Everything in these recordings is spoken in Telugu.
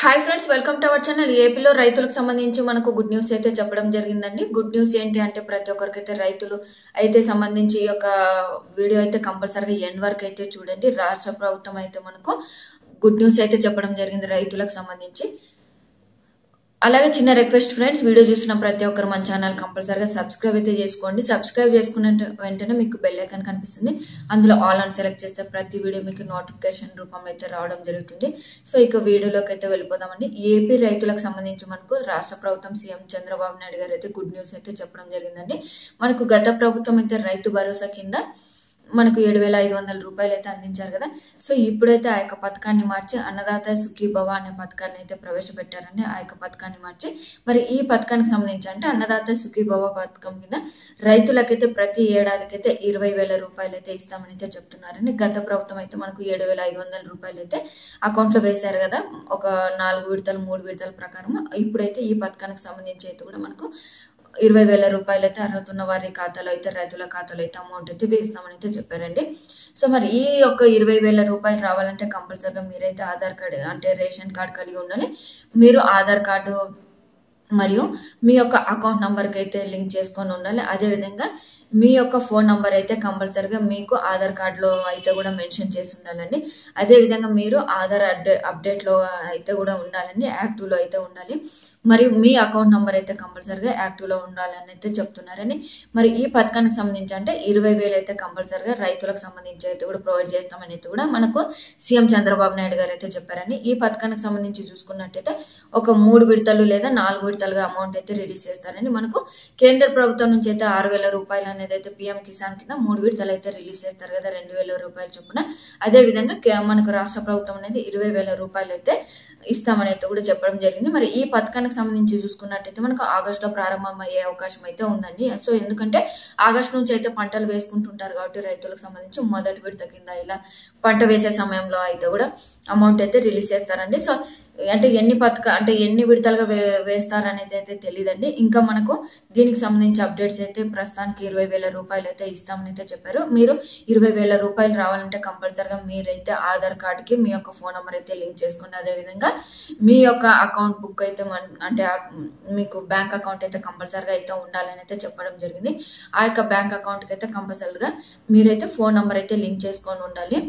Hi friends, welcome to our channel. ఏపీలో రైతులకు సంబంధించి మనకు గుడ్ న్యూస్ అయితే చెప్పడం జరిగిందండి. గుడ్ న్యూస్ ఏంటి అంటే ప్రతి ఒక్కరికైతే రైతులు అయితే సంబంధించి ఈ యొక్క వీడియో అయితే కంపల్సరీగా ఎండ్ వరకు అయితే చూడండి. రాష్ట్ర ప్రభుత్వం అయితే మనకు గుడ్ న్యూస్ అయితే చెప్పడం జరిగింది రైతులకు సంబంధించి. అలాగే చిన్న రిక్వెస్ట్ ఫ్రెండ్స్, వీడియో చూసిన ప్రతి ఒక్కరు మన ఛానల్ కంపల్సరీగా సబ్స్క్రైబ్ అయితే చేసుకోండి. సబ్స్క్రైబ్ చేసుకున్న వెంటనే మీకు బెల్ ఐకాన్ కనిపిస్తుంది. అందులో ఆల్ అని సెలెక్ట్ చేస్తే ప్రతి వీడియో మీకు నోటిఫికేషన్ రూపంలో అయితే రావడం జరుగుతుంది. సో ఇక వీడియోలోకి అయితే వెళ్ళిపోదామండి. ఏపీ రైతులకు సంబంధించి మనకు రాష్ట్ర ప్రభుత్వం సీఎం చంద్రబాబు నాయుడు గారు అయితే గుడ్ న్యూస్ అయితే చెప్పడం జరిగిందండి. మనకు గత ప్రభుత్వం అయితే రైతు భరోసా కింద మనకు 7,500 రూపాయలు అయితే అందించారు కదా. సో ఇప్పుడైతే ఆ యొక్క పథకాన్ని మార్చి అన్నదాత సుఖీభవ అనే పథకాన్ని అయితే ప్రవేశపెట్టారండి. ఆ యొక్క పథకాన్ని మార్చి మరి ఈ పథకానికి సంబంధించి అంటే అన్నదాత సుఖీభవ పథకం కింద రైతులకైతే ప్రతి ఏడాదికైతే 20,000 రూపాయలు అయితే ఇస్తామని అయితే చెప్తున్నారండి. గత ప్రభుత్వం అయితే మనకు 7,500 రూపాయలు అయితే అకౌంట్లో వేశారు కదా, ఒక 4 విడతలు 3 విడతల ప్రకారం. ఇప్పుడైతే ఈ పథకానికి సంబంధించి అయితే కూడా మనకు 20,000 రూపాయలు అయితే అర్హత ఉన్న వారి ఖాతాలో అయితే రైతుల ఖాతాలో అయితే అమౌంట్ అయితే వేస్తామని అయితే చెప్పారండి. సో మరి ఈ యొక్క 20,000 రూపాయలు రావాలంటే కంపల్సరీగా మీరైతే ఆధార్ కార్డు అంటే రేషన్ కార్డు కలిగి ఉండాలి. మీరు ఆధార్ కార్డు మరియు మీ యొక్క అకౌంట్ నంబర్కి అయితే లింక్ చేసుకొని ఉండాలి. అదేవిధంగా మీ యొక్క ఫోన్ నంబర్ అయితే కంపల్సరీగా మీకు ఆధార్ కార్డులో అయితే కూడా మెన్షన్ చేసి ఉండాలండి. అదేవిధంగా మీరు ఆధార్ అప్డేట్లో అయితే కూడా ఉండాలండి, యాక్టివ్లో అయితే ఉండాలి. మరియు మీ అకౌంట్ నంబర్ అయితే కంపల్సరీగా యాక్టివ్లో ఉండాలని అయితే చెప్తున్నారని. మరి ఈ పథకానికి సంబంధించి అంటే 20,000 అయితే కంపల్సరీగా రైతులకు సంబంధించి అయితే కూడా ప్రొవైడ్ చేస్తామని అయితే కూడా మనకు సీఎం చంద్రబాబు నాయుడు గారు అయితే చెప్పారని. ఈ పథకానికి సంబంధించి చూసుకున్నట్టయితే ఒక 3 విడతలు లేదా 4 విడతలుగా అమౌంట్ అయితే రిలీజ్ చేస్తారని. మనకు కేంద్ర ప్రభుత్వం నుంచి అయితే 6,000 రూపాయలు అనేది అయితే పీఎం కిసాన్ కింద 3 విడతలు అయితే రిలీజ్ చేస్తారు కదా, 2,000 రూపాయలు చొప్పున. అదేవిధంగా మనకు రాష్ట్ర ప్రభుత్వం అనేది 20,000 రూపాయలు అయితే ఇస్తామని అయితే కూడా చెప్పడం జరిగింది. మరి ఈ పథకానికి సంబంధించి చూసుకున్నట్టయితే మనకు ఆగస్టులో ప్రారంభం అయ్యే అవకాశం అయితే ఉందండి. సో ఎందుకంటే ఆగస్టు నుంచి అయితే పంటలు వేసుకుంటుంటారు కాబట్టి రైతులకు సంబంధించి మొదటి విడత కింద ఇలా పంట వేసే సమయంలో అయితే కూడా అమౌంట్ అయితే రిలీజ్ చేస్తారండి. సో అంటే ఎన్ని విడతలుగా వేస్తారనేది అయితే తెలియదండి. ఇంకా మనకు దీనికి సంబంధించి అప్డేట్స్ అయితే ప్రస్తుతానికి 20,000 రూపాయలు అయితే ఇస్తామని అయితే చెప్పారు. మీరు 20,000 రూపాయలు రావాలంటే కంపల్సరీగా మీరైతే ఆధార్ కార్డుకి మీ యొక్క ఫోన్ నెంబర్ అయితే లింక్ చేసుకోండి. అదేవిధంగా మీ యొక్క అకౌంట్ బుక్ అయితే అంటే మీకు బ్యాంక్ అకౌంట్ అయితే కంపల్సరీగా అయితే ఉండాలని అయితే చెప్పడం జరిగింది. ఆ యొక్క బ్యాంక్ అకౌంట్కి అయితే కంపల్సరీగా మీరైతే ఫోన్ నెంబర్ అయితే లింక్ చేసుకొని ఉండాలి.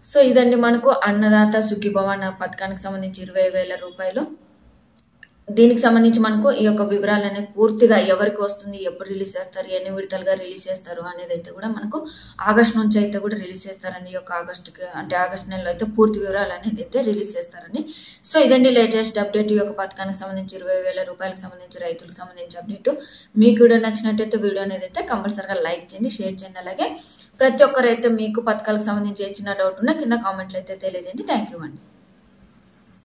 సో ఇదండి మనకు అన్నదాత సుఖీభవ అన్న పథకానికి సంబంధించి 20,000 రూపాయలు. దీనికి సంబంధించి మనకు ఈ యొక్క వివరాలు అనేది పూర్తిగా ఎవరికి వస్తుంది, ఎప్పుడు రిలీజ్ చేస్తారు, ఎన్ని విడతలుగా రిలీజ్ చేస్తారు అనేది అయితే కూడా మనకు ఆగస్టు నుంచి అయితే కూడా రిలీజ్ చేస్తారని. ఈ యొక్క ఆగస్టు నెలలో అయితే పూర్తి వివరాలు అనేది అయితే రిలీజ్ చేస్తారని. సో ఇదండి లేటెస్ట్ అప్డేట్. ఈ యొక్క పథకానికి సంబంధించి 20,000 రూపాయలకు సంబంధించి రైతులకు సంబంధించి అప్డేట్. మీకు వీడియో నచ్చినట్టయితే వీడియో అనేది అయితే కంపల్సరీగా లైక్ చేయండి, షేర్ చేయండి. అలాగే ప్రతి ఒక్కరైతే మీకు పథకాలకు సంబంధించి చిన్న డౌట్ ఉన్నా కింద కామెంట్లు అయితే తెలియజేయండి. థ్యాంక్ యూ అండి.